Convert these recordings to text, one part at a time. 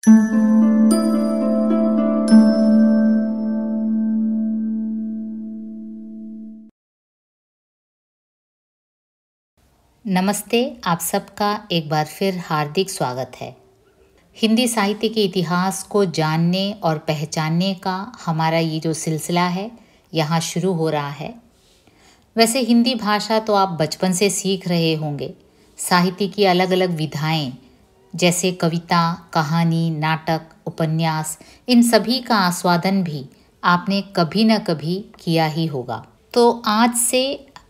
नमस्ते, आप सबका एक बार फिर हार्दिक स्वागत है। हिंदी साहित्य के इतिहास को जानने और पहचानने का हमारा ये जो सिलसिला है यहाँ शुरू हो रहा है। वैसे हिंदी भाषा तो आप बचपन से सीख रहे होंगे। साहित्य की अलग अलग विधाएं जैसे कविता, कहानी, नाटक, उपन्यास, इन सभी का आस्वादन भी आपने कभी न कभी किया ही होगा। तो आज से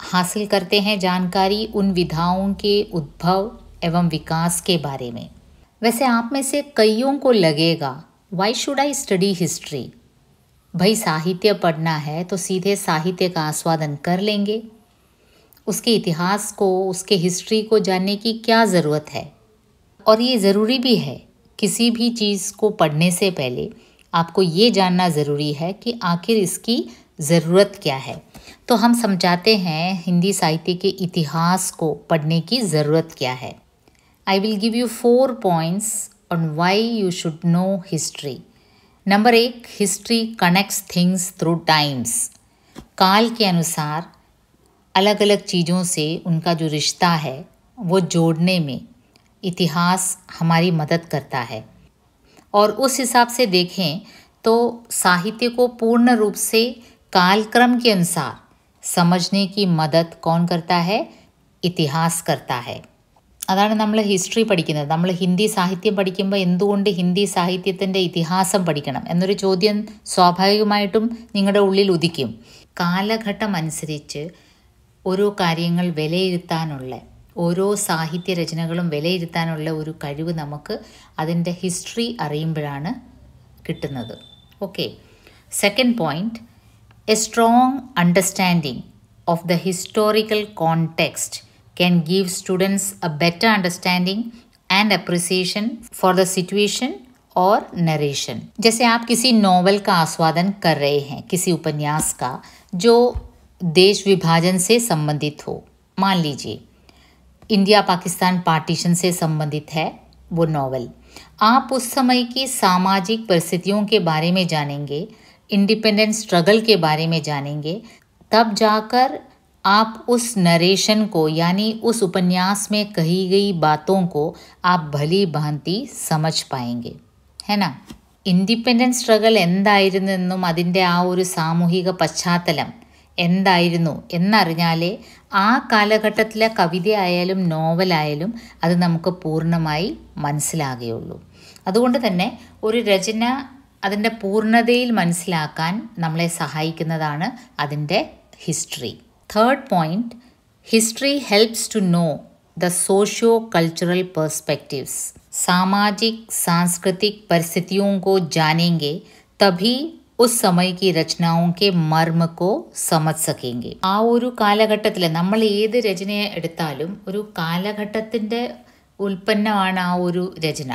हासिल करते हैं जानकारी उन विधाओं के उद्भव एवं विकास के बारे में। वैसे आप में से कईयों को लगेगा, why should I study history? भाई साहित्य पढ़ना है तो सीधे साहित्य का आस्वादन कर लेंगे, उसके इतिहास को, उसके हिस्ट्री को जानने की क्या ज़रूरत है? और ये ज़रूरी भी है। किसी भी चीज़ को पढ़ने से पहले आपको ये जानना ज़रूरी है कि आखिर इसकी ज़रूरत क्या है। तो हम समझाते हैं हिंदी साहित्य के इतिहास को पढ़ने की ज़रूरत क्या है। I will give you 4 points on why you should know history. Number 1, history connects things through times. काल के अनुसार अलग अलग चीज़ों से उनका जो रिश्ता है वो जोड़ने में इतिहास हमारी मदद करता है। और उस हिसाब से देखें तो साहित्य को पूर्ण रूप से कालक्रम के अनुसार समझने की मदद कौन करता है? ഇതിഹാസ് करता है. അതാണ് നമ്മൾ ഹിസ്റ്ററി പഠിക്കുന്നത്. നമ്മൾ ഹിന്ദി സാഹിത്യം പഠിക്കുമ്പോൾ എന്തുകൊണ്ട് ഹിന്ദി സാഹിത്യത്തിൻ്റെ ഇതിഹാസം പഠിക്കണം എന്നൊരു ചോദ്യം സ്വാഭാവികമായിട്ടും നിങ്ങളുടെ ഉള്ളിൽ ഉദിക്കും. കാലഘട്ടം അനുസരിച്ച് ഓരോ കാര്യങ്ങൾ വിലയിരുത്താനുള്ള, ഓരോ സാഹിത്യ രചനകളും വിലയിരുത്താനുള്ള ഒരു കഴിവ് നമുക്ക് അതിൻ്റെ ഹിസ്റ്ററി അറിയുമ്പോഴാണ് കിട്ടുന്നത്. Okay. Second point, a strong understanding of the historical context can give students a better understanding and appreciation for the situation और narration. जैसे आप किसी नॉवल का आस्वादन कर रहे हैं, किसी उपन्यास का जो देश विभाजन से संबंधित हो, मान लीजिए इंडिया पाकिस्तान पार्टीशन से संबंधित है वो नॉवल। आप उस समय की सामाजिक परिस्थितियों के बारे में जानेंगे, इंडिपेंडेंस स्ट्रगल के बारे में जानेंगे, तब जाकर आप उस नरेशन को यानी उस उपन्यास में कही गई बातों को आप भली भांति समझ पाएंगे, है ना? ഇൻഡിപെൻഡൻസ് സ്ട്രഗിൾ എന്തായിരുന്നെന്നും അതിൻ്റെ ആ ഒരു സാമൂഹിക പശ്ചാത്തലം എന്തായിരുന്നു എന്നറിഞ്ഞാലേ ആ കാലഘട്ടത്തിലെ കവിതയായാലും നോവലായാലും അത് നമുക്ക് പൂർണ്ണമായി മനസ്സിലാകുകയുള്ളൂ. അതുകൊണ്ട് തന്നെ ഒരു രചന അതിൻ്റെ പൂർണ്ണതയിൽ മനസ്സിലാക്കാൻ നമ്മളെ സഹായിക്കുന്നതാണ് അതിൻ്റെ history. Third point, history helps to know the socio cultural perspectives. सामाजिक सांस्कृतिक परिस्थितियों को जानेंगे तभी उस समय की रचनाओं के मर्म को समझ सकेंगे. ആ ഒരു കാലഘട്ടത്തിൽ നമ്മൾ ഏത് രചനയെ എടുത്താലും ഒരു കാലഘട്ടത്തിൻ്റെ ഉൽപ്പന്നമാണ് ആ ഒരു രചന.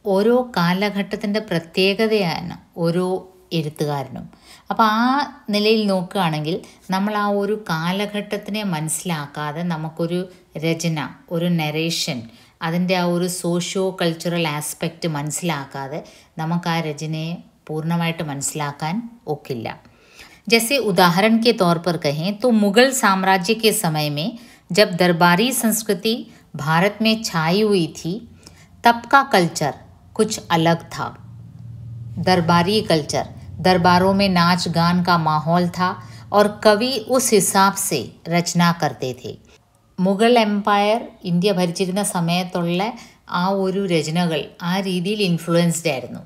ഓരോ കാലഘട്ടത്തിൻ്റെ പ്രത്യേകതയാണ് ഓരോ എഴുത്തുകാരനും. അപ്പോൾ ആ നിലയിൽ നോക്കുകയാണെങ്കിൽ നമ്മൾ ആ ഒരു കാലഘട്ടത്തിനെ മനസ്സിലാക്കാതെ നമുക്കൊരു രചന, ഒരു നരേഷൻ, അതിൻ്റെ ആ ഒരു സോഷ്യോ കൾച്ചറൽ ആസ്പെക്റ്റ് മനസ്സിലാക്കാതെ നമുക്ക് ആ രചനയെ पूर्णमाയിട്ട് മനസ്സിലാക്കാൻ ഒക്കില്ല. जैसे उदाहरण के तौर पर कहें तो मुग़ल साम्राज्य के समय में जब दरबारी संस्कृति भारत में छाई हुई थी तब का कल्चर कुछ अलग था. दरबारी कल्चर, दरबारों में नाच गान का माहौल था और कवि उस हिसाब से रचना करते थे. മുഗൾ എംപയർ ഇന്ത്യ ഭരിച്ചിരുന്ന സമയത്തുള്ള ആ ഒരു രചനകൾ ആ രീതിയിൽ ഇൻഫ്ലുവൻസ്ഡ് ആയിരുന്നു.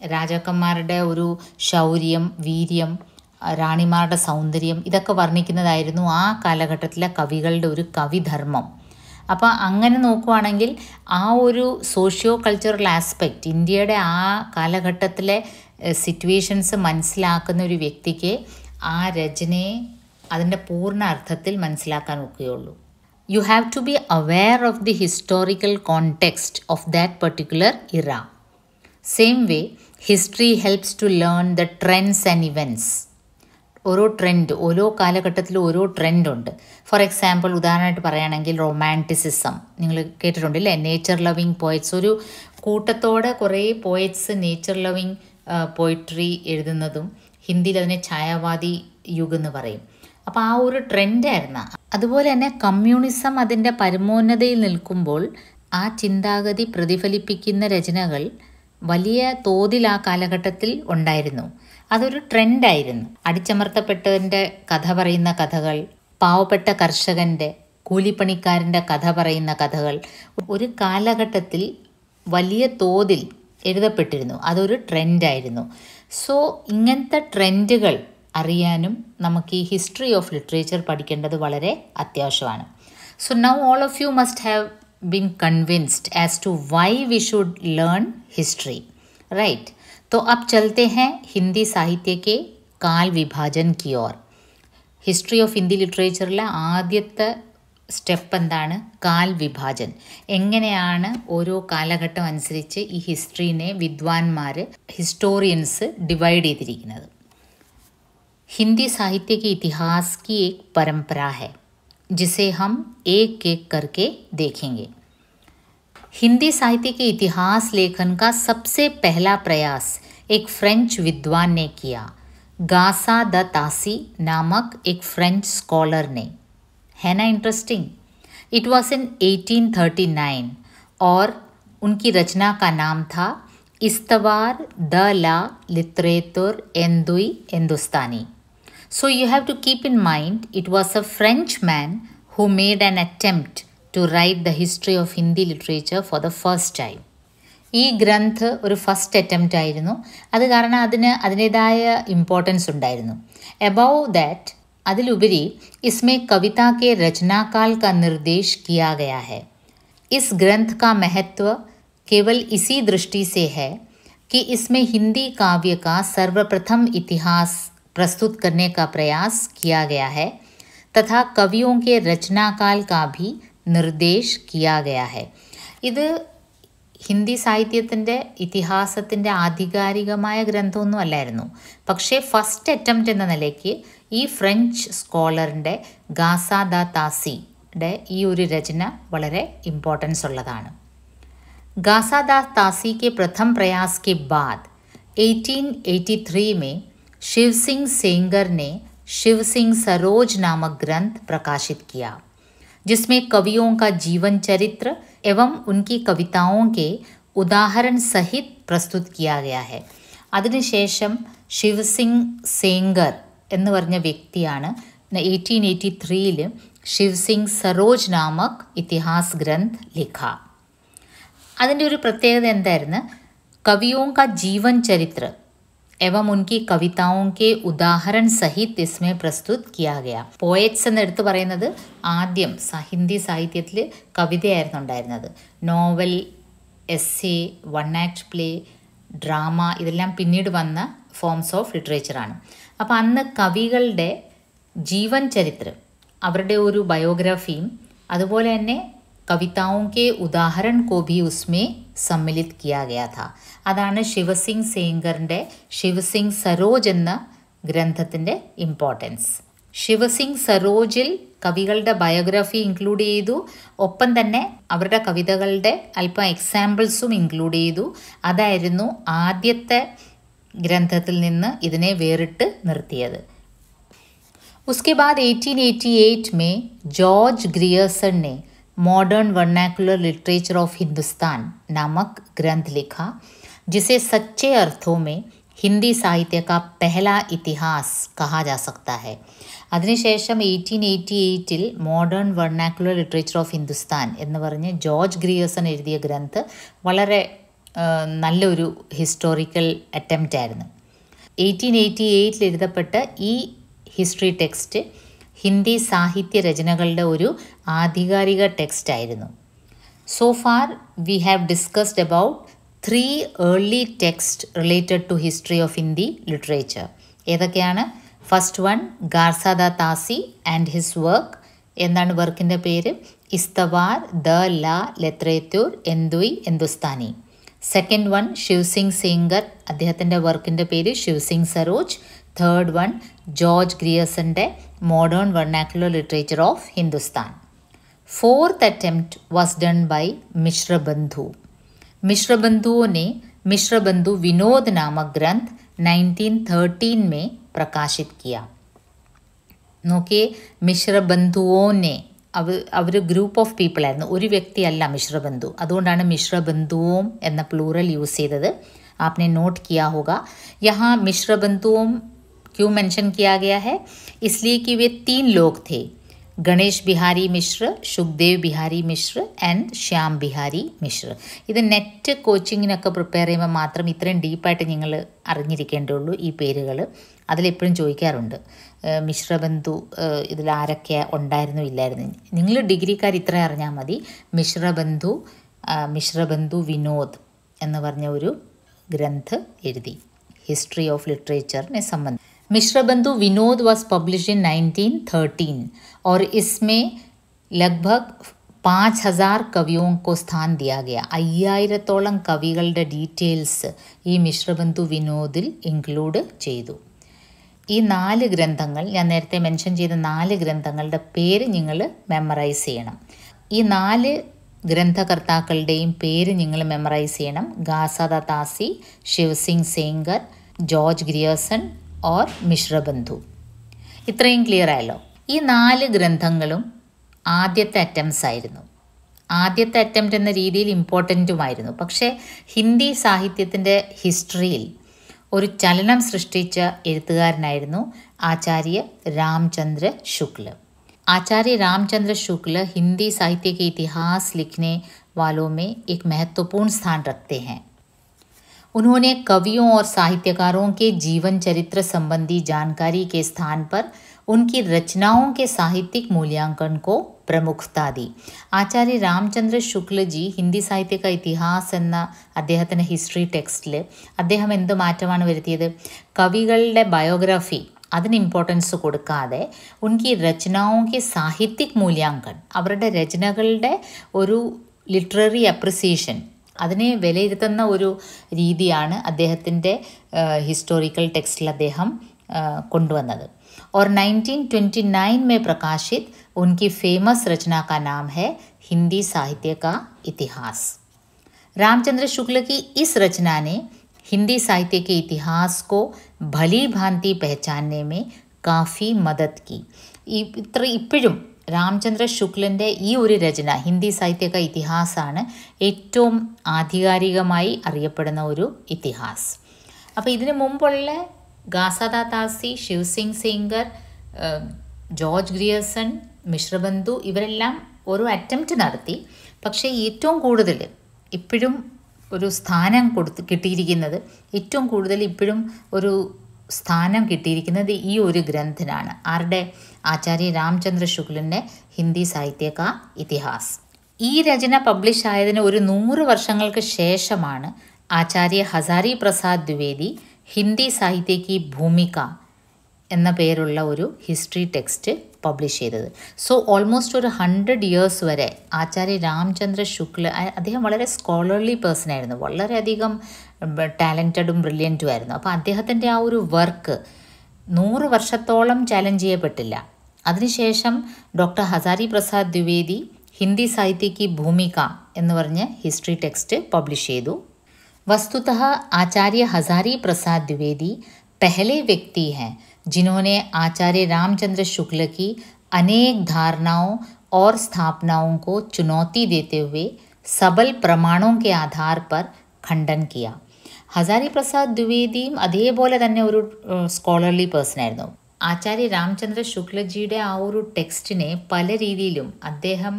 രാജാക്കന്മാരുടെ ഒരു ശൗര്യം, വീര്യം, റാണിമാരുടെ സൗന്ദര്യം, ഇതൊക്കെ വർണ്ണിക്കുന്നതായിരുന്നു ആ കാലഘട്ടത്തിലെ കവികളുടെ ഒരു കവിധർമ്മം. അപ്പോൾ അങ്ങനെ നോക്കുവാണെങ്കിൽ ആ ഒരു സോഷ്യോ കൾച്ചറൽ ആസ്പെക്റ്റ്, ഇന്ത്യയുടെ ആ കാലഘട്ടത്തിലെ സിറ്റുവേഷൻസ് മനസ്സിലാക്കുന്ന ഒരു വ്യക്തിക്ക് ആ രചനയെ അതിൻ്റെ പൂർണ്ണ അർത്ഥത്തിൽ മനസ്സിലാക്കാൻ ഒക്കുകയുള്ളൂ. You have to be aware of the historical context of that particular era. Same way, history helps to learn the trends and events. ഓരോ ട്രെൻഡ്, ഓരോ കാലഘട്ടത്തിലും ഓരോ ട്രെൻഡുണ്ട്. ഫോർ എക്സാമ്പിൾ ഉദാഹരണമായിട്ട് പറയുകയാണെങ്കിൽ റൊമാൻറ്റിസിസം നിങ്ങൾ കേട്ടിട്ടുണ്ടല്ലേ? നേച്ചർ ലവിങ് പോയറ്റ്സ്, ഒരു കൂട്ടത്തോടെ കുറേ പോയറ്റ്സ് നേച്ചർ ലവിങ് പോയിട്രി എഴുതുന്നതും ഹിന്ദിയിൽ അതിനെ ഛായാവാദി യുഗ് എന്ന് പറയും. അപ്പോൾ ആ ഒരു ട്രെൻഡായിരുന്നു. അതുപോലെ തന്നെ കമ്മ്യൂണിസം അതിൻ്റെ പരമോന്നതയിൽ നിൽക്കുമ്പോൾ ആ ചിന്താഗതി പ്രതിഫലിപ്പിക്കുന്ന രചനകൾ വലിയ തോതിൽ ആ കാലഘട്ടത്തിൽ ഉണ്ടായിരുന്നു. അതൊരു ട്രെൻഡായിരുന്നു. അടിച്ചമർത്തപ്പെട്ടവൻ്റെ കഥ പറയുന്ന കഥകൾ, പാവപ്പെട്ട കർഷകൻ്റെ, കൂലിപ്പണിക്കാരൻ്റെ കഥ പറയുന്ന കഥകൾ ഒരു കാലഘട്ടത്തിൽ വലിയ തോതിൽ എഴുതപ്പെട്ടിരുന്നു. അതൊരു ട്രെൻഡായിരുന്നു. സോ ഇങ്ങനത്തെ ട്രെൻഡുകൾ അറിയാനും നമുക്ക് ഈ ഹിസ്റ്ററി ഓഫ് ലിറ്ററേച്ചർ പഠിക്കേണ്ടത് വളരെ അത്യാവശ്യമാണ്. So now all of you must have been convinced as to why we should learn history, right? तो अब चलते हैं हिंदी साहित्य के काल विभाजन की ओर. ഹിസ്റ്ററി ഓഫ് ഹിന്ദി ലിറ്ററേച്ചറിലെ ആദ്യത്തെ സ്റ്റെപ്പ് എന്താണ്? കാൽ വിഭാജൻ. എങ്ങനെയാണ് ഓരോ കാലഘട്ടം അനുസരിച്ച് ഈ ഹിസ്റ്ററിനെ വിദ്വാൻമാർ, ഹിസ്റ്റോറിയൻസ് ഡിവൈഡ് ചെയ്തിരിക്കുന്നത്. ഹിന്ദി സാഹിത്യ के इतिहास की एक परंपरा है जिसे हम एक एक करके देखेंगे. हिंदी साहित्य के इतिहास लेखन का सबसे पहला प्रयास एक फ्रेंच विद्वान ने किया. गासा द तासी नामक एक फ्रेंच स्कॉलर ने. है ना इंटरेस्टिंग? इट वॉज इन 1839 और उनकी रचना का नाम था इस्तवार द ला लिटरेचर एंदुई Hindustani. So you have to keep in mind it was a Frenchman who made an attempt to write the history of Hindi literature for the first time. ഈ ഗ്രന്ഥ് ഒരു ഫസ്റ്റ് അറ്റംപ്റ്റ് ആയിരുന്നു. അത് കാരണം അതിൻ്റേതായ ഇമ്പോർട്ടൻസ് ഉണ്ടായിരുന്നു. എബവ് ദാറ്റ്, അതിലുപരി इसमें कविता के रचनाकाल का निर्देश किया गया है. इस ग्रंथ का महत्व केवल इसी दृष्टि से है कि इसमें हिंदी काव्य का सर्वप्रथम इतिहास प्रस्तुत करने का प्रयास किया गया है तथा कवियों के रचनाकाल का भी निर्देश किया गया है. ഇത് ഹിന്ദി സാഹിത്യത്തിൻ്റെ ഇതിഹാസത്തിൻ്റെ ആധികാരികമായ ഗ്രന്ഥമൊന്നും അല്ലായിരുന്നു. പക്ഷേ ഫസ്റ്റ് അറ്റംപ്റ്റ് എന്ന നിലയ്ക്ക് ഈ ഫ്രഞ്ച് സ്കോളറിൻ്റെ ഗാസാ ദ താസിയുടെ ഈ ഒരു രചന വളരെ ഇമ്പോർട്ടൻസ് ഉള്ളതാണ്. गासा द तासी के प्रथम प्रयास के बाद 1883 में शिव सिंह सेंगर ने शिव सिंह सरोज नामक ग्रंथ प्रकाशित किया, जिसमें कवियों का जीवन चरित्र एवं उनकी कविताओं के उदाहरण सहित प्रस्तुत किया गया है. അതിനുശേഷം शिव सिंह सेंगर എന്ന് പറഞ്ഞ വ്യക്തിയാണ് 1883 शिव सिंह सरोज नामक इतिहास ग्रंथ लिखा. അതിൻ്റെ ഒരു പ്രത്യേകത എന്തായിരുന്നു? कवियों का जीवन चरित्र एवं उनकी कविताओं के उदाहरण सहित इसमें प्रस्तुत किया गया. പോയറ്റ്സ് എന്ന് എടുത്ത് പറയുന്നത് ആദ്യം ഹിന്ദി സാഹിത്യത്തിൽ കവിതയായിരുന്നു ഉണ്ടായിരുന്നത്. Novel, essay, one act play, drama ഇതെല്ലാം പിന്നീട് വന്ന ഫോംസ് ഓഫ് ലിറ്ററേച്ചറാണ്. അപ്പോൾ അന്ന് കവികളുടെ ജീവൻ ചരിത്രം, അവരുടെ ഒരു ബയോഗ്രഫിയും അതുപോലെ തന്നെ കവിതാओं के उदाहरण को भी उसमें सम्मिलित किया गया था. അതാണ് ശിവസിംഗ് സേങ്കറിൻ്റെ ശിവസിംഗ് സരോജ് എന്ന ഗ്രന്ഥത്തിൻ്റെ ഇമ്പോർട്ടൻസ്. ശിവസിംഗ് സരോജിൽ കവികളുടെ ബയോഗ്രഫി ഇൻക്ലൂഡ് ചെയ്തു. ഒപ്പം തന്നെ അവരുടെ കവിതകളുടെ അല്പം എക്സാമ്പിൾസും ഇൻക്ലൂഡ് ചെയ്തു. അതായിരുന്നു ആദ്യത്തെ ഗ്രന്ഥത്തിൽ നിന്ന് ഇതിനെ വേറിട്ട് നിർത്തിയത്. उसके बाद 1888 में जॉर्ज ग्रियर्सन ने modern vernacular literature of Hindustan नामक ग्रंथ लिखा, जिसे सच्चे अर्थों में हिंदी साहित्य का पहला इतिहास कहा जा सकता है. അതിനുശേഷം 1888 modern vernacular literature of Hindustan എന്ന് പറഞ്ഞ് ജോർജ് ഗ്രിയർസൺ എഴുതിയ ഗ്രന്ഥ് വളരെ നല്ലൊരു ഹിസ്റ്റോറിക്കൽ അറ്റംപ്റ്റ് ആയിരുന്നു. 1888 എഴുതപ്പെട്ട ഈ ഹിസ്റ്ററി ടെക്സ്റ്റ് ഹിന്ദി സാഹിത്യ രചനകളുടെ ഒരു ആധികാരിക ടെക്സ്റ്റ് ആയിരുന്നു. So far we have discussed about 3 early text related to history of Hindi literature. ഏതൊക്കെയാണ്? First one Garcin de Tassy and his work. എന്താണ് വർക്കിൻ്റെ പേര്? ഇസ്തവാർ ദ ലാ ലിറ്ററേച്ചർ എൻദുയി ഹിന്ദുസ്ഥാനി. സെക്കൻഡ് വൺ ശിവ് സിംഗ് സേങ്കർ, അദ്ദേഹത്തിൻ്റെ വർക്കിൻ്റെ പേര് Shiv Singh Saroj. Third one George ഗ്രിയർസൻ്റെ modern vernacular literature of Hindustan. Fourth attempt was done by Mishrabandhu. मिश्रबंधुओं ने मिश्रबंधु विनोद नामक ग्रंथ 1913 में प्रकाशित किया. നോക്കിയേ, മിശ്രബന്ധുവോനെ അവർ ഗ്രൂപ്പ് ഓഫ് പീപ്പിൾ ആയിരുന്നു, ഒരു വ്യക്തിയല്ല മിശ്രബന്ധു. അതുകൊണ്ടാണ് മിശ്രബന്ധുവും എന്ന പ്ലൂറൽ യൂസ് ചെയ്തത്. आपने नोट किया होगा. यहाँ मिश्रबंधुओं क्यों मेंशन किया गया है? इसलिए कि वे 3 लोग थे, ഗണേഷ് ബിഹാരി മിശ്ര, ശുക്ദേവ് ബിഹാരി മിശ്ര ആൻഡ് ശ്യാം ബിഹാരി മിശ്ര. ഇത് നെറ്റ് കോച്ചിങ്ങിനൊക്കെ പ്രിപ്പയർ ചെയ്യുമ്പോൾ മാത്രം ഇത്രയും ഡീപ്പായിട്ട് നിങ്ങൾ അറിഞ്ഞിരിക്കേണ്ടുള്ളൂ ഈ പേരുകൾ. അതിലെപ്പോഴും ചോദിക്കാറുണ്ട് മിശ്രബന്ധു ഇതിൽ ആരൊക്കെ ഉണ്ടായിരുന്നു ഇല്ലായിരുന്നു. നിങ്ങൾ ഡിഗ്രിക്കാർ ഇത്ര അറിഞ്ഞാൽ മതി. മിശ്രബന്ധു വിനോദ് എന്ന് പറഞ്ഞ ഒരു ഗ്രന്ഥ എഴുതി, ഹിസ്റ്ററി ഓഫ് ലിറ്ററേച്ചറിനെ സംബന്ധിച്ച്. Mishrabandhu Vinod was publish in 1913 और इसमें लगभग 5000 കവിയോं को स्थान दिया गया. 5000-ഓളം കവികളുടെ ഡീറ്റെയിൽസ് ഈ മിശ്രബന്ധു വിനോദിൽ ഇൻക്ലൂഡ് ചെയ്തു. ഈ 4 ഗ്രന്ഥങ്ങൾ, ഞാൻ നേരത്തെ മെൻഷൻ ചെയ്ത 4 ഗ്രന്ഥങ്ങളുടെ പേര് നിങ്ങൾ മെമ്മറൈസ് ചെയ്യണം. ഈ 4 ഗ്രന്ഥകർത്താക്കളുടെയും പേര് നിങ്ങൾ മെമ്മറൈസ് ചെയ്യണം. ഗാസാദ താസി, ശിവസിംഗ് സേങ്കർ, ജോർജ് ഗ്രിയേഴ്സൺ ഓർ മിശ്രബന്ധു. ഇത്രയും ക്ലിയർ ആയല്ലോ. ഈ 4 ഗ്രന്ഥങ്ങളും ആദ്യത്തെ അറ്റംപ്റ്റ്സ് ആയിരുന്നു. ആദ്യത്തെ അറ്റംപ്റ്റ് എന്ന രീതിയിൽ ഇമ്പോർട്ടൻറ്റുമായിരുന്നു. പക്ഷേ ഹിന്ദി സാഹിത്യത്തിൻ്റെ ഹിസ്റ്ററിയിൽ ഒരു ചലനം സൃഷ്ടിച്ച എഴുത്തുകാരനായിരുന്നു ആചാര്യ രാമചന്ദ്ര ശുക്ല. आचार्य रामचंद्र शुक्ल हिंदी साहित्य के इतिहास लिखने वालों में एक महत्वपूर्ण स्थान रखते हैं. उन्होंने कवियों और साहित्यकारों के जीवन चरित्र संबंधी जानकारी के स्थान पर उनकी रचनाओं के साहित्यिक मूल्यांकन को പ്രമുഖത दी. ആചാര്യ രാമചന്ദ്ര ശുക്ല ജി ഹിന്ദി സാഹിത്യ ക ഇതിഹാസ് എന്ന അദ്ദേഹത്തിൻ്റെ ഹിസ്റ്ററി ടെക്സ്റ്റിൽ അദ്ദേഹം എന്ത് മാറ്റമാണ് വരുത്തിയത്? കവികളുടെ ബയോഗ്രഫി അതിന് ഇമ്പോർട്ടൻസ് കൊടുക്കാതെ ഉൻകി രചനാओं के സാഹിത്യिक മൂല്യാങ്കൻ, അവരുടെ രചനകളുടെ ഒരു ലിറ്റററി അപ്രിസിയേഷൻ, അതിനെ വിലയിരുത്തുന്ന ഒരു രീതിയാണ് അദ്ദേഹത്തിൻ്റെ ഹിസ്റ്റോറിക്കൽ ടെക്സ്റ്റിൽ അദ്ദേഹം കൊണ്ടുവന്നത്. और 1929 में प्रकाशित उनकी फेमस रचना का नाम है हिंदी साहित्य का इतिहास. रामचंद्र शुक्ल की इस रचना ने हिंदी साहित्य के इतिहास को भली भांति पहचानने में काफ़ी मदद की. ഇപ്പോഴും രാമചന്ദ്ര ശുക്ലൻ്റെ ഈ ഒരു രചന ഹിന്ദി സാഹിത്യ ക ഇതിഹാസാണ് ഏറ്റവും ആധികാരികമായി അറിയപ്പെടുന്ന ഒരു ഇതിഹാസ്. അപ്പോൾ ഇതിനു മുമ്പുള്ള ഗാസാദ താസി, ശിവസിംഗ് സേങ്കർ, ജോർജ് ഗ്രിയേഴ്സൺ, മിശ്രബന്ധു ഇവരെല്ലാം ഒരു അറ്റംപ്റ്റ് നടത്തി. പക്ഷേ ഏറ്റവും കൂടുതൽ ഇപ്പോഴും ഒരു സ്ഥാനം കിട്ടിയിരിക്കുന്നത്, ഏറ്റവും കൂടുതൽ ഇപ്പോഴും ഒരു സ്ഥാനം കിട്ടിയിരിക്കുന്നത് ഈ ഒരു ഗ്രന്ഥനാണ്. ആരുടെ? ആചാര്യ രാമചന്ദ്ര ശുക്ലിൻ്റെ ഹിന്ദി സാഹിത്യ കാ ഇതിഹാസ്. ഈ രചന പബ്ലിഷ് ആയതിന് ഒരു 100 വർഷങ്ങൾക്ക് ശേഷമാണ് ആചാര്യ ഹസാരി പ്രസാദ് ദ്വിവേദി ഹിന്ദി സാഹിത്യ കി ഭൂമിക എന്ന പേരുള്ള ഒരു ഹിസ്റ്ററി ടെക്സ്റ്റ് പബ്ലിഷ് ചെയ്തത്. സോ ഓൾമോസ്റ്റ് ഒരു 100 ഇയേഴ്സ് വരെ ആചാര്യ രാമചന്ദ്ര ശുക്ല, അദ്ദേഹം വളരെ സ്കോളർലി പേഴ്സൺ ആയിരുന്നു, വളരെയധികം ടാലൻറ്റഡും ബ്രില്യൻറ്റും ആയിരുന്നു. അപ്പോൾ അദ്ദേഹത്തിൻ്റെ ആ ഒരു വർക്ക് 100 വർഷത്തോളം ചാലഞ്ച് ചെയ്യപ്പെട്ടില്ല. അതിനുശേഷം ഡോക്ടർ ഹസാരി പ്രസാദ് ദ്വിവേദി ഹിന്ദി സാഹിത്യ കി ഭൂമിക എന്ന് പറഞ്ഞ് ഹിസ്റ്ററി ടെക്സ്റ്റ് പബ്ലിഷ് ചെയ്തു. वस्तुतः आचार्य हजारी प्रसाद द्विवेदी पहले व्यक्ति हैं जिन्होंने आचार्य रामचंद्र शुक्ल की अनेक धारणाओं और स्थापनाओं को चुनौती देते हुए सबल प्रमाणों के आधार पर खंडन किया. ഹസാരി പ്രസാദ് ദ്വിവേദിയും അതേപോലെ തന്നെ ഒരു സ്കോളർലി പേഴ്സൺ ആയിരുന്നു. ആചാര്യ രാമചന്ദ്ര ശുക്ലജിയുടെ ആ ഒരു ടെക്സ്റ്റിനെ പല രീതിയിലും അദ്ദേഹം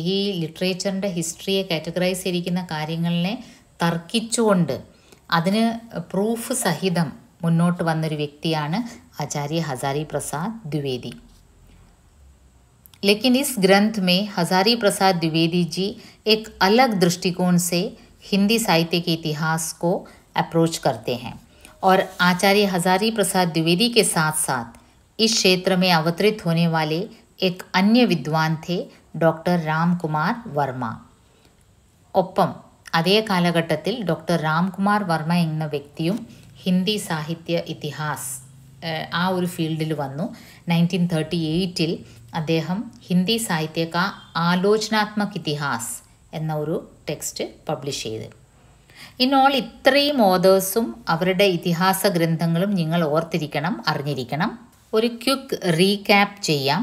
ഈ ലിറ്ററേച്ചറിൻ്റെ ഹിസ്റ്ററിയെ കാറ്റഗറൈസ് ചെയ്തിരിക്കുന്ന കാര്യങ്ങളിനെ തർക്കിച്ചുകൊണ്ട് അതിന് പ്രൂഫ് സഹിതം മുന്നോട്ട് വന്നൊരു വ്യക്തിയാണ് आचार्य हजारी प्रसाद द्विवेदी. लेकिन इस ग्रंथ में हजारी प्रसाद द्विवेदी जी एक अलग दृष्टिकोण से हिंदी साहित्य के इतिहास को अप्रोच करते हैं और आचार्य हजारी प्रसाद द्विवेदी के साथ साथ इस क्षेत्र में अवतरित होने वाले एक अन्य विद्वान थे डॉक्टर रामकुमार वर्मा. ഒപ്പം അതേ കാലഘട്ടത്തിൽ ഡോക്ടർ രാംകുമാർ വർമ്മ എന്ന വ്യക്തിയും ഹിന്ദി സാഹിത്യ ഇതിഹാസ് ആ ഒരു ഫീൽഡിൽ വന്നു. 1938 അദ്ദേഹം ഹിന്ദി സാഹിത്യ കാ ആലോചനാത്മക് ഇതിഹാസ് എന്ന ഒരു ടെക്സ്റ്റ് പബ്ലിഷ് ചെയ്ത്. ഇന്നോൾ ഇത്രയും ഓതേഴ്സും അവരുടെ ഇതിഹാസ ഗ്രന്ഥങ്ങളും നിങ്ങൾ ഓർത്തിരിക്കണം, അറിഞ്ഞിരിക്കണം. ഒരു ക്വിക്ക് റീക്യാപ്പ് ചെയ്യാം.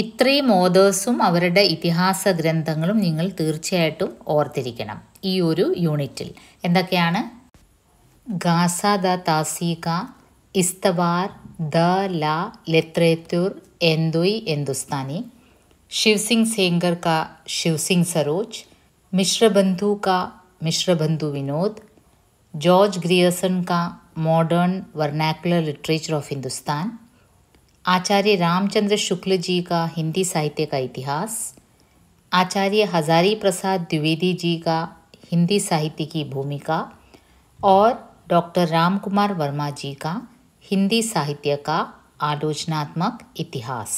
ഇത്രയും ഓതേഴ്സും അവരുടെ ഇതിഹാസ ഗ്രന്ഥങ്ങളും നിങ്ങൾ തീർച്ചയായിട്ടും ഓർത്തിരിക്കണം ഈ ഒരു യൂണിറ്റിൽ. എന്തൊക്കെയാണ്? ഗാസ ദ താസീക, ഇസ്തവാർ, ദ ലാ ലിറ്ററേച്ചർ എന്തോയ് ഹിന്ദുസ്ഥാനി, शिवसिंह सेंगर का शिवसिंह सरोज, मिश्रबंधु का मिश्रबंधु विनोद, जॉर्ज ग्रियर्सन का modern vernacular literature of Hindustan, Acharya Ramchandra Shukla ji का हिंदी साहित्य का इतिहास, आचार्य हजारी प्रसाद द्विवेदी जी का हिंदी साहित्य की भूमिका और डॉक्टर रामकुमार वर्मा जी का हिंदी साहित्य का आलोचनात्मक इतिहास.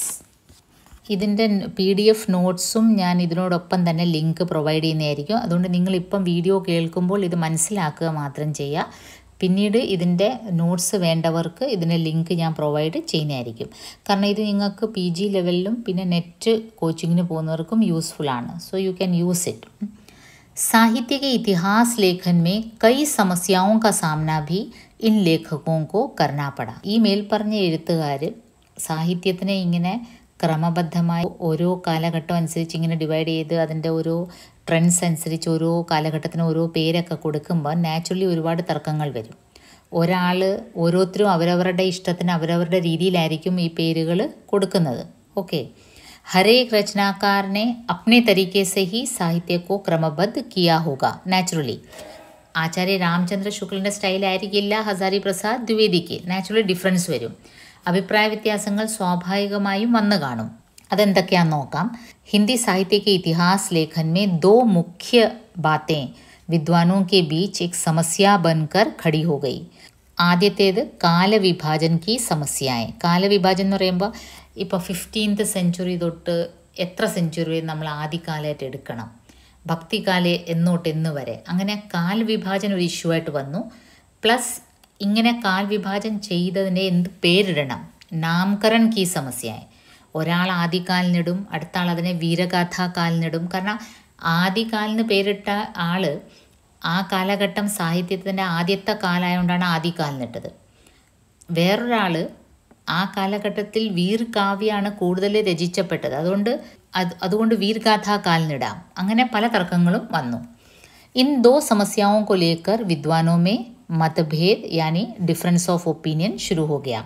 ഇതിൻ്റെ PDF നോട്ട്സും ഞാൻ ഇതിനോടൊപ്പം തന്നെ ലിങ്ക് പ്രൊവൈഡ് ചെയ്യുന്നതായിരിക്കും. അതുകൊണ്ട് നിങ്ങളിപ്പം വീഡിയോ കേൾക്കുമ്പോൾ ഇത് മനസ്സിലാക്കുക മാത്രം ചെയ്യുക. പിന്നീട് ഇതിൻ്റെ നോട്ട്സ് വേണ്ടവർക്ക് ഇതിൻ്റെ ലിങ്ക് ഞാൻ പ്രൊവൈഡ് ചെയ്യുന്നതായിരിക്കും. കാരണം ഇത് നിങ്ങൾക്ക് PG ലെവലിലും പിന്നെ നെറ്റ് കോച്ചിങ്ങിന് പോകുന്നവർക്കും യൂസ്ഫുൾ ആണ്. So you can use it. साहित्य के इतिहास लेखन में कई समस्याओं का सामना भी इन लेखकों को करना पड़ा. ഈ മേൽപ്പറഞ്ഞ എഴുത്തുകാർ സാഹിത്യത്തിനെ ഇങ്ങനെ ക്രമബദ്ധമായി ഓരോ കാലഘട്ടം അനുസരിച്ച് ഇങ്ങനെ ഡിവൈഡ് ചെയ്ത് അതിൻ്റെ ഓരോ ട്രെൻഡ്സ് അനുസരിച്ച് ഓരോ കാലഘട്ടത്തിന് ഓരോ പേരൊക്കെ കൊടുക്കുമ്പോൾ നാച്ചുറലി ഒരുപാട് തർക്കങ്ങൾ വരും. ഓരോരുത്തരും അവരവരുടെ ഇഷ്ടത്തിന് അവരവരുടെ രീതിയിലായിരിക്കും ഈ പേരുകൾ കൊടുക്കുന്നത്. ഓക്കെ. हर एक रचनाकार ने अपने तरीके से ही साहित्य को क्रमबद्ध किया होगा नेचुरली. ആചാര്യ രാമചന്ദ്ര ശുക്ലിൻ്റെ സ്റ്റൈലായിരിക്കില്ല ഹസാരി പ്രസാദ് ദ്വിവേദിക്ക്. നാച്ചുറലി ഡിഫറൻസ് വരും. അഭിപ്രായ വ്യത്യാസങ്ങൾ സ്വാഭാവികമായും വന്നു കാണും. അതെന്തൊക്കെയാണെന്ന് നോക്കാം. ഹിന്ദി സാഹിത്യ के इतिहास लेखन में दो मुख्य बातें विद्वानों के बीच एक समस्या बनकर खड़ी हो गई. ആദ്യത്തേത് കാലവിഭാജൻ കി സമസ്യയായി. കാലവിഭാജൻ എന്ന് പറയുമ്പോൾ ഇപ്പോൾ 15th സെഞ്ച്വറി തൊട്ട് എത്ര സെഞ്ച്വറി വരെ നമ്മൾ ആദ്യകാലമായിട്ട് എടുക്കണം, ഭക്തികാല എന്നോട്ട് എന്ന് വരെ, അങ്ങനെ കാൽവിഭാജൻ ഒരു ഇഷ്യൂ ആയിട്ട് വന്നു. പ്ലസ് ഇങ്ങനെ കാൽവിഭാജൻ ചെയ്തതിനെ എന്ത് പേരിടണം, നാമകരൺ കി സമസ്യയായി. ഒരാൾ ആദികാലിനിടും, അടുത്ത ആൾ അതിനെ വീരഗാഥാകാലിനിടും. കാരണം ആദികാലിന് പേരിട്ട ആൾ ആ കാലഘട്ടം സാഹിത്യത്തിൻ്റെ ആദ്യത്തെ കാലമായതുകൊണ്ടാണ് ആദികാലിനിട്ടത്. വേറൊരാൾ ആ കാലഘട്ടത്തിൽ വീർകാവ്യമാണ് കൂടുതൽ രചിച്ചപ്പെട്ടത്, അതുകൊണ്ട് വീർഗാഥാകാലിനിടാം. അങ്ങനെ പല തർക്കങ്ങളും വന്നു. इन दो समस्याओं को लेकर विद्वानों में मतभेद यानी ഡിഫറൻസ് ഓഫ് ഒപ്പീനിയൻ शुरू हो गया.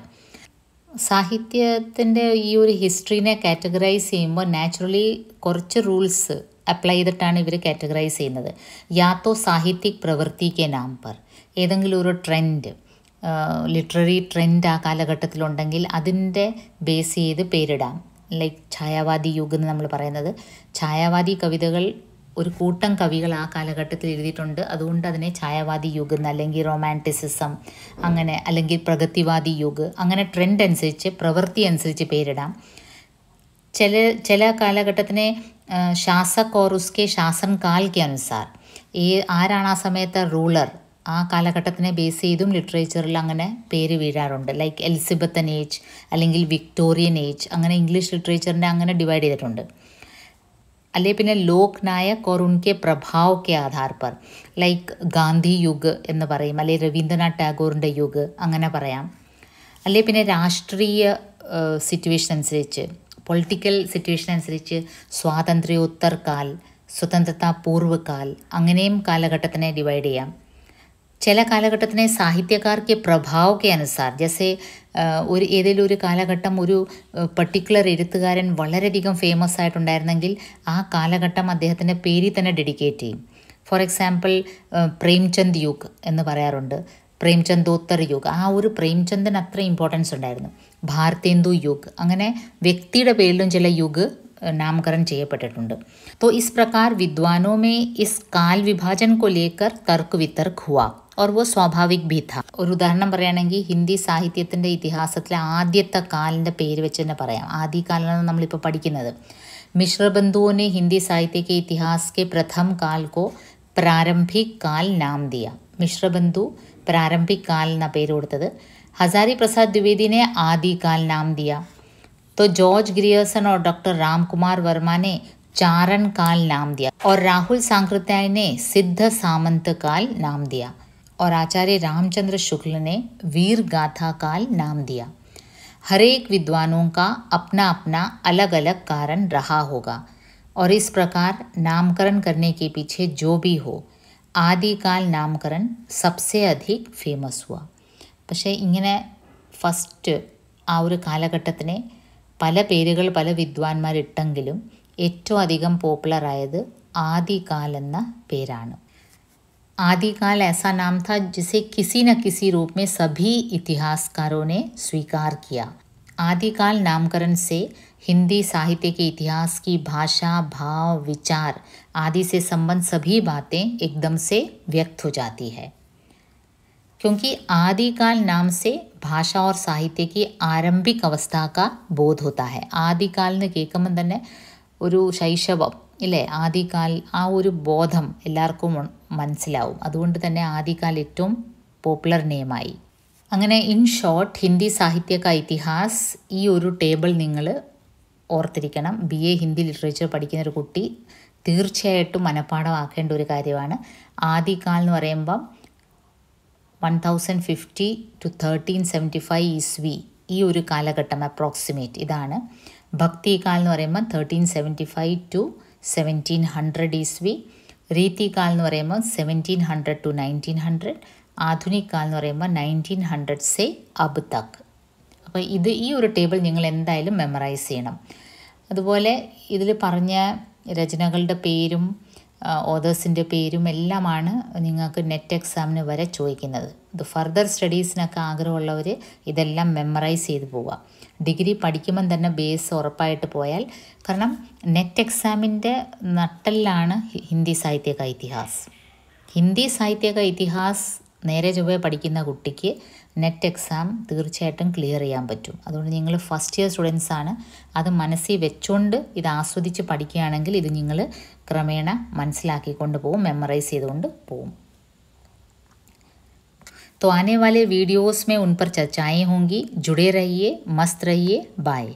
സാഹിത്യത്തിൻ്റെ ഈ ഒരു ഹിസ്റ്ററിനെ കാറ്റഗറൈസ് ചെയ്യുമ്പോൾ നാച്ചുറലി കുറച്ച് റൂൾസ് അപ്ലൈ ചെയ്തിട്ടാണ് ഇവർ കാറ്റഗറൈസ് ചെയ്യുന്നത്. യാത്തോ സാഹിത്യക് പ്രവൃത്തി കെ നാം പർ, ഏതെങ്കിലും ഒരു ട്രെൻഡ്, ലിറ്റററി ട്രെൻഡ് ആ കാലഘട്ടത്തിലുണ്ടെങ്കിൽ അതിൻ്റെ ബേസ് ചെയ്ത് പേരിടാം. ലൈക്ക് ഛായാവാദി യുഗ് എന്ന് നമ്മൾ പറയുന്നത്, ഛായാവാദി കവിതകൾ ഒരു കൂട്ടം കവികൾ ആ കാലഘട്ടത്തിൽ എഴുതിയിട്ടുണ്ട്, അതുകൊണ്ട് അതിനെ ഛായാവാദി യുഗ് എന്ന്, അല്ലെങ്കിൽ റൊമാൻറ്റിസിസം അങ്ങനെ, അല്ലെങ്കിൽ പ്രഗതിവാദി യുഗ്, അങ്ങനെ ട്രെൻഡ് അനുസരിച്ച് പ്രവൃത്തി അനുസരിച്ച് പേരിടാം. ചില കാലഘട്ടത്തിനെ ശാസക് ഓർ ഉസ്കെ ശാസൻ കാൽ കെ അനുസാർ, ആരാണ് ആ സമയത്ത് റൂളർ, ആ കാലഘട്ടത്തിനെ ബേസ് ചെയ്തും ലിറ്ററേച്ചറിൽ അങ്ങനെ പേര് വീഴാറുണ്ട്. ലൈക്ക് എലിസബത്തൻ ഏജ് അല്ലെങ്കിൽ വിക്ടോറിയൻ ഏജ്, അങ്ങനെ ഇംഗ്ലീഷ് ലിറ്ററേച്ചറിൻ്റെ അങ്ങനെ ഡിവൈഡ് ചെയ്തിട്ടുണ്ട്. അല്ലെ പിന്നെ ലോക് നായക് ഓർ ഉൻകെ പ്രഭാവ് കെ ആധാർ പർ, ലൈക്ക് ഗാന്ധി യുഗ് എന്ന് പറയും, അല്ലെ രവീന്ദ്രനാഥ് ടാഗോറിൻ്റെ യുഗ് അങ്ങനെ പറയാം. അല്ലെ പിന്നെ രാഷ്ട്രീയ സിറ്റുവേഷൻ അനുസരിച്ച്, പൊളിറ്റിക്കൽ സിറ്റുവേഷൻ അനുസരിച്ച് സ്വാതന്ത്ര്യോത്തർ കാൽ, സ്വതന്ത്രതാ പൂർവ്വ കാൽ, അങ്ങനെയും കാലഘട്ടത്തിനെ ഡിവൈഡ് ചെയ്യാം. ചില കാലഘട്ടത്തിനെ സാഹിത്യകാർ കെ പ്രഭാവ് കെ അനുസാർ, ജैसे ഏതെങ്കിലും ഒരു കാലഘട്ടം ഒരു പർട്ടിക്കുലർ എഴുത്തുകാരൻ വളരെയധികം ഫേമസ് ആയിട്ടുണ്ടായിരുന്നെങ്കിൽ ആ കാലഘട്ടം അദ്ദേഹത്തിൻ്റെ പേരിൽ തന്നെ ഡെഡിക്കേറ്റ് ചെയ്യും. ഫോർ എക്സാമ്പിൾ പ്രേംചന്ദ് യുഗ് എന്ന് പറയാറുണ്ട്, പ്രേംചന്ദോത്തർ യുഗ്, ആ ഒരു പ്രേംചന്ദിന് അത്ര ഇമ്പോർട്ടൻസ് ഉണ്ടായിരുന്നു. ഭാരതേന്ദു യുഗ്, അങ്ങനെ വ്യക്തിയുടെ പേരിലും ചില യുഗ് नामकरण ചെയ്യപ്പെട്ടിട്ടുണ്ട്. तो इस प्रकार विद्वानों में इस काल विभाजन को लेकर तर्क वितर्क हुआ और वो स्वाभाविक भी था. ഒരു ഉദാഹരണം പറയുകയാണെങ്കിൽ ഹിന്ദി സാഹിത്യത്തിൻ്റെ ഇതിഹാസത്തിലെ ആദ്യത്തെ കാലിൻ്റെ പേര് വെച്ച് തന്നെ പറയാം. ആദികാലാണ് നമ്മളിപ്പോൾ പഠിക്കുന്നത്. मिश्रबंधुओं ने हिंदी साहित्य के इतिहास के प्रथम काल को प्रारंभिक काल नाम दिया. मिश्रबंधु प्रारंभिक काल എന്ന പേര് കൊടുത്തത്. हजारी प्रसाद द्विवेदी ने आदि काल नाम दिया. तो जॉर्ज ग्रियर्सन और डॉक्टर रामकुमार वर्मा ने चारण काल नाम दिया और राहुल सांकृत्याय ने सिद्ध सामंत काल नाम दिया और आचार्य रामचंद्र शुक्ल ने वीर गाथा काल नाम दिया। हर एक विद्वानों का अपना अपना अलग अलग कारण रहा होगा और इस प्रकार नामकरण करने के पीछे जो भी हो ആദികാൽ നാമകരൺ സബ്സെ അധിക് ഫേമസ് हुआ। പക്ഷേ ഇങ്ങനെ ഫസ്റ്റ് ആ ഒരു കാലഘട്ടത്തിനെ പല പേരുകൾ പല വിദ്വാൻമാരിട്ടെങ്കിലും ഏറ്റവും അധികം പോപ്പുലറായത് ആദികാൽ എന്ന പേരാണ്। आदिकाल ऐसा नाम था जिसे किसी न किसी रूप में सभी इतिहासकारों ने स्वीकार किया। आदिकाल नामकरण से हिंदी साहित्य के इतिहास की भाषा, भाव, विचार आदि से संबंध सभी बातें एकदम से व्यक्त हो जाती है, क्योंकि आदिकाल नाम से भाषा और साहित्य की आरंभिक अवस्था का बोध होता है। आदिकाल എന്ന് കേൾക്കുമ്പോൾ തന്നെ ഒരു ശൈശവം ഇല്ലേ, ആദികാൽ ആ ഒരു ബോധം എല്ലാവർക്കും മനസ്സിലാവും. അതുകൊണ്ട് തന്നെ ആദികാൽ ഏറ്റവും പോപ്പുലർ നെയിമായി. അങ്ങനെ ഇൻ ഷോർട്ട് ഹിന്ദി സാഹിത്യ കാ ഇതിഹാസ് ഈ ഒരു ടേബിൾ നിങ്ങൾ ഓർത്തിരിക്കണം. BA ഹിന്ദി ലിറ്ററേച്ചർ പഠിക്കുന്ന ഒരു കുട്ടി തീർച്ചയായിട്ടും മനഃപ്പാഠമാക്കേണ്ട ഒരു കാര്യമാണ്. ആദികാൽ എന്ന് പറയുമ്പം 1050 to 1375 ഈസ്വി ഈ ഒരു കാലഘട്ടം അപ്രോക്സിമേറ്റ് ഇതാണ്. ഭക്തികാൽ എന്ന് പറയുമ്പോൾ 1375 to 1700 ഈസ്വി. രീതികാൽ എന്ന് പറയുമ്പോൾ 1700 to 1900. ആധുനിക് കാൽ എന്ന് പറയുമ്പോൾ 1900 സെ അബ് തക്. അപ്പോൾ ഈ ഒരു ടേബിൾ നിങ്ങൾ എന്തായാലും മെമ്മറൈസ് ചെയ്യണം. അതുപോലെ ഇതിൽ പറഞ്ഞ രചനകളുടെ പേരും ഓതേഴ്സിൻ്റെ പേരും എല്ലാമാണ് നിങ്ങൾക്ക് നെറ്റ് എക്സാമിന് വരെ ചോദിക്കുന്നത്. ഇത് ഫർദർ സ്റ്റഡീസിനൊക്കെ ആഗ്രഹമുള്ളവർ ഇതെല്ലാം മെമ്മറൈസ് ചെയ്ത് പോവുക. ഡിഗ്രി പഠിക്കുമ്പം തന്നെ ബേസ് ഉറപ്പായിട്ട് പോയാൽ, കാരണം നെറ്റ് എക്സാമിൻ്റെ നട്ടെല്ലാണ് ഹിന്ദി സാഹിത്യ കാ ഇതിഹാസ്. ഹിന്ദി സാഹിത്യ കാ ഇതിഹാസ് നേരെ ചൊവ്വേ പഠിക്കുന്ന കുട്ടിക്ക് നെറ്റ് എക്സാം തീർച്ചയായിട്ടും ക്ലിയർ ചെയ്യാൻ പറ്റും. അതുകൊണ്ട് നിങ്ങൾ ഫസ്റ്റ് ഇയർ സ്റ്റുഡൻസ് ആണ്, അത് മനസ്സിൽ വെച്ചുകൊണ്ട് ഇത് ആസ്വദിച്ച് പഠിക്കുകയാണെങ്കിൽ ഇത് നിങ്ങൾ ക്രമേണ മനസ്സിലാക്കിക്കൊണ്ട് പോവും, മെമ്മറൈസ് ചെയ്തുകൊണ്ട് പോവും. तो आने वाले वीडियोस में उन पर चर्चाएं होंगी. जुड़े रहिए, मस्त रहिए. बाय.